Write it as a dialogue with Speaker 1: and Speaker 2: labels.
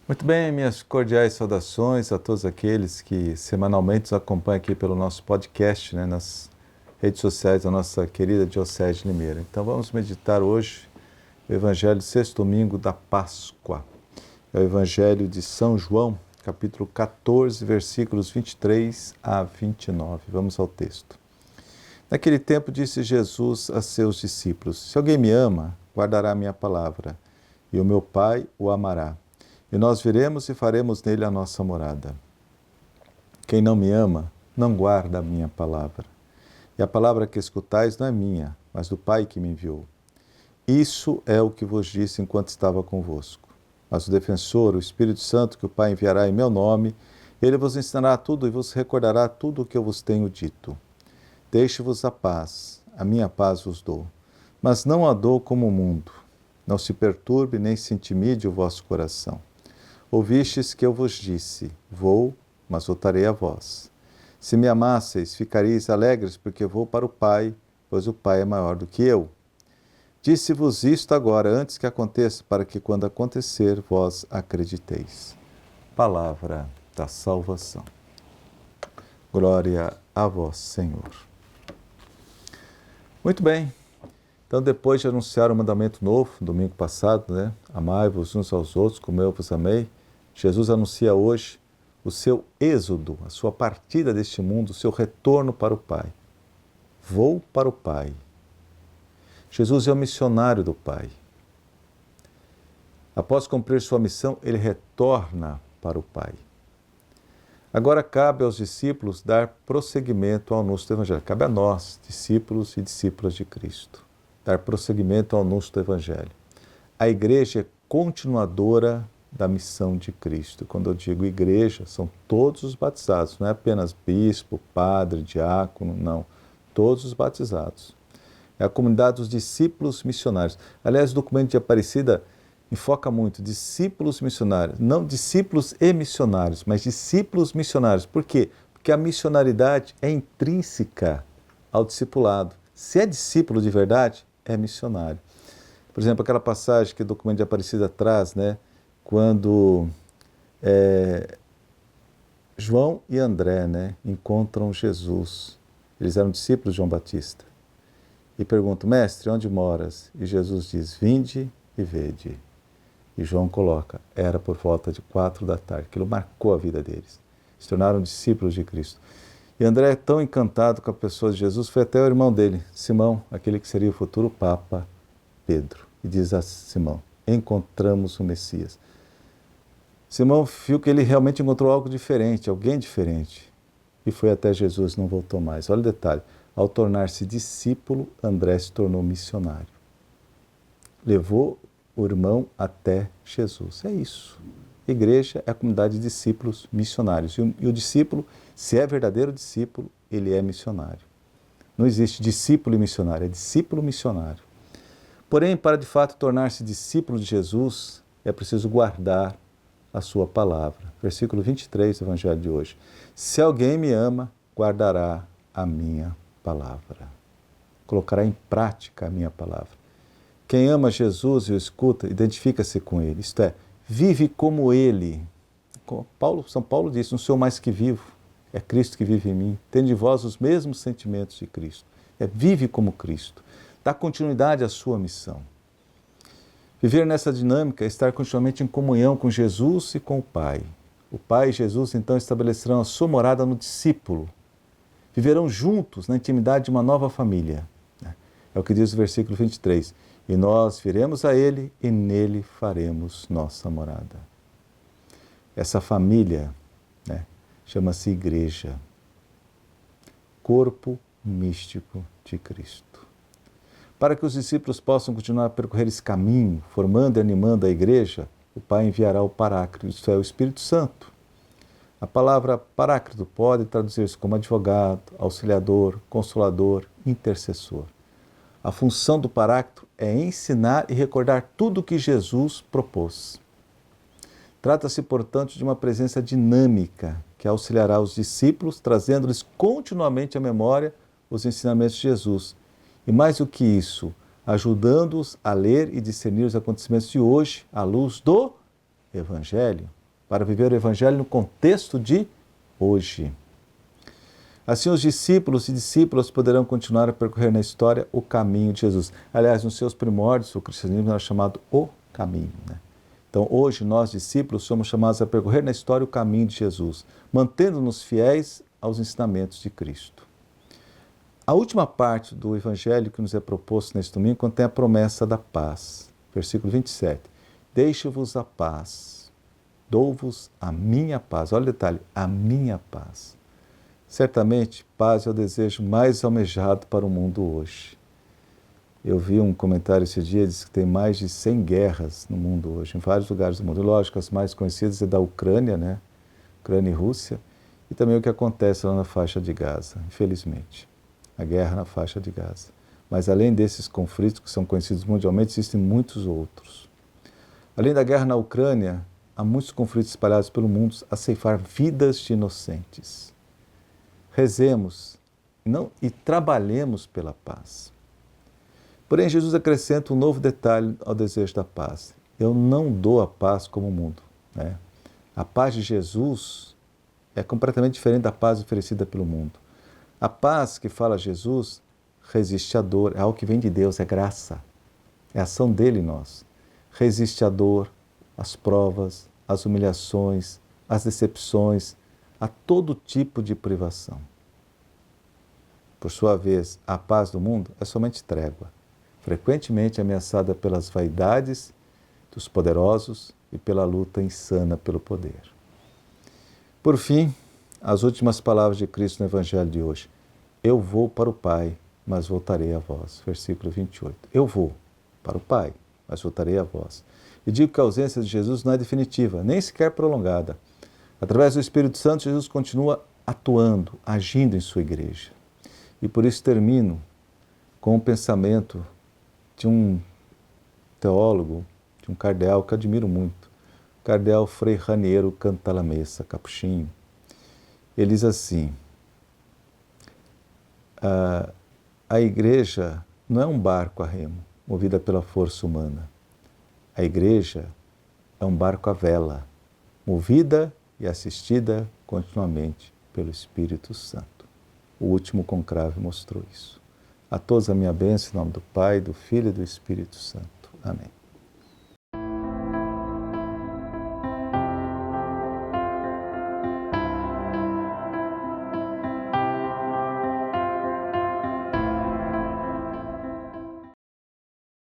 Speaker 1: Muito bem, minhas cordiais saudações a todos aqueles que semanalmente nos acompanham aqui pelo nosso podcast, nas redes sociais da nossa querida Diocese de Limeira. Então vamos meditar hoje o Evangelho do sexto domingo da Páscoa. É o Evangelho de São João, capítulo 14, versículos 23 a 29. Vamos ao texto. Naquele tempo disse Jesus a seus discípulos: Se alguém me ama, guardará a minha palavra, e o meu Pai o amará. E nós viremos e faremos nele a nossa morada. Quem não me ama, não guarda a minha palavra. E a palavra que escutais não é minha, mas do Pai que me enviou. Isso é o que vos disse enquanto estava convosco. Mas o defensor, o Espírito Santo, que o Pai enviará em meu nome, ele vos ensinará tudo e vos recordará tudo o que eu vos tenho dito. Deixe-vos a paz, a minha paz vos dou. Mas não a dou como o mundo. Não se perturbe nem se intimide o vosso coração. Ouvistes que eu vos disse: Vou, mas voltarei a vós. Se me amasseis, ficareis alegres, porque vou para o Pai, pois o Pai é maior do que eu. Disse-vos isto agora, antes que aconteça, para que, quando acontecer, vós acrediteis. Palavra da salvação. Glória a vós, Senhor. Muito bem. Então, depois de anunciar o mandamento novo, domingo passado, Amai-vos uns aos outros, como eu vos amei, Jesus anuncia hoje o seu êxodo, a sua partida deste mundo, o seu retorno para o Pai. Vou para o Pai. Jesus é o missionário do Pai. Após cumprir sua missão, ele retorna para o Pai. Agora cabe aos discípulos dar prosseguimento ao anúncio do Evangelho. Cabe a nós, discípulos e discípulas de Cristo, dar prosseguimento ao anúncio do Evangelho. A igreja é continuadora da missão de Cristo. Quando eu digo igreja, são todos os batizados, não é apenas bispo, padre, diácono, não. Todos os batizados. É a comunidade dos discípulos missionários. Aliás, o documento de Aparecida enfoca muito discípulos missionários, não discípulos e missionários, mas discípulos missionários. Por quê? Porque a missionaridade é intrínseca ao discipulado. Se é discípulo de verdade, é missionário. Por exemplo, aquela passagem que o documento de Aparecida traz, quando João e André encontram Jesus. Eles eram discípulos de João Batista. E perguntam: Mestre, onde moras? E Jesus diz: Vinde e vede. E João coloca: era por volta de 4 da tarde. Aquilo marcou a vida deles. Se tornaram discípulos de Cristo. E André é tão encantado com a pessoa de Jesus, foi até o irmão dele, Simão, aquele que seria o futuro Papa Pedro. E diz a Simão: encontramos o Messias. Simão viu que ele realmente encontrou algo diferente, alguém diferente. E foi até Jesus, não voltou mais. Olha o detalhe: ao tornar-se discípulo, André se tornou missionário. Levou o irmão até Jesus. É isso. Igreja é a comunidade de discípulos missionários. E o discípulo, se é verdadeiro discípulo, ele é missionário. Não existe discípulo e missionário, é discípulo missionário. Porém, para de fato tornar-se discípulo de Jesus, é preciso guardar a sua palavra. Versículo 23 do Evangelho de hoje. Se alguém me ama, guardará a minha palavra. Colocará em prática a minha palavra. Quem ama Jesus e o escuta, identifica-se com ele. Isto é, vive como ele. São Paulo disse: não sou mais que vivo, é Cristo que vive em mim. Tende em vós os mesmos sentimentos de Cristo. Vive como Cristo. Dá continuidade à sua missão. Viver nessa dinâmica é estar continuamente em comunhão com Jesus e com o Pai. O Pai e Jesus então estabelecerão a sua morada no discípulo. Viverão juntos na intimidade de uma nova família. É o que diz o versículo 23. E nós viremos a Ele e nele faremos nossa morada. Essa família chama-se Igreja. Corpo místico de Cristo. Para que os discípulos possam continuar a percorrer esse caminho, formando e animando a Igreja, o Pai enviará o Paráclito, isto é, o Espírito Santo. A palavra Paráclito pode traduzir-se como advogado, auxiliador, consolador, intercessor. A função do Paráclito é ensinar e recordar tudo o que Jesus propôs. Trata-se, portanto, de uma presença dinâmica que auxiliará os discípulos, trazendo-lhes continuamente à memória os ensinamentos de Jesus. E mais do que isso, ajudando-os a ler e discernir os acontecimentos de hoje à luz do Evangelho, para viver o Evangelho no contexto de hoje. Assim, os discípulos e discípulas poderão continuar a percorrer na história o caminho de Jesus. Aliás, nos seus primórdios, o cristianismo era chamado o caminho, né? Então, hoje, nós, discípulos, somos chamados a percorrer na história o caminho de Jesus, mantendo-nos fiéis aos ensinamentos de Cristo. A última parte do Evangelho que nos é proposto neste domingo contém a promessa da paz. Versículo 27. Deixo-vos a paz, dou-vos a minha paz. Olha o detalhe, a minha paz. Certamente, paz é o desejo mais almejado para o mundo hoje. Eu vi um comentário esse dia, diz que tem mais de 100 guerras no mundo hoje, em vários lugares do mundo. Lógico, as mais conhecidas é da Ucrânia, né? Ucrânia e Rússia, e também o que acontece lá na faixa de Gaza, infelizmente. A guerra na faixa de Gaza. Mas além desses conflitos que são conhecidos mundialmente, existem muitos outros. Além da guerra na Ucrânia, há muitos conflitos espalhados pelo mundo a ceifar vidas de inocentes. Rezemos e trabalhemos pela paz. Porém, Jesus acrescenta um novo detalhe ao desejo da paz. Eu não dou a paz como o mundo, né? A paz de Jesus é completamente diferente da paz oferecida pelo mundo. A paz que fala Jesus resiste à dor, é algo que vem de Deus, é graça, é a ação dele em nós. Resiste à dor, às provas, às humilhações, às decepções, a todo tipo de privação. Por sua vez, a paz do mundo é somente trégua, frequentemente ameaçada pelas vaidades dos poderosos e pela luta insana pelo poder. Por fim, as últimas palavras de Cristo no Evangelho de hoje. Eu vou para o Pai, mas voltarei a vós. Versículo 28. Eu vou para o Pai, mas voltarei a vós. E digo que a ausência de Jesus não é definitiva, nem sequer prolongada. Através do Espírito Santo, Jesus continua atuando, agindo em sua igreja. E por isso termino com um pensamento de um teólogo, de um cardeal que admiro muito, o cardeal Frei Raniero Cantalamessa, capuchinho. Ele diz assim, a igreja não é um barco a remo, movida pela força humana. A igreja é um barco à vela, movida e assistida continuamente pelo Espírito Santo. O último conclave mostrou isso. A todos a minha bênção, em nome do Pai, do Filho e do Espírito Santo. Amém.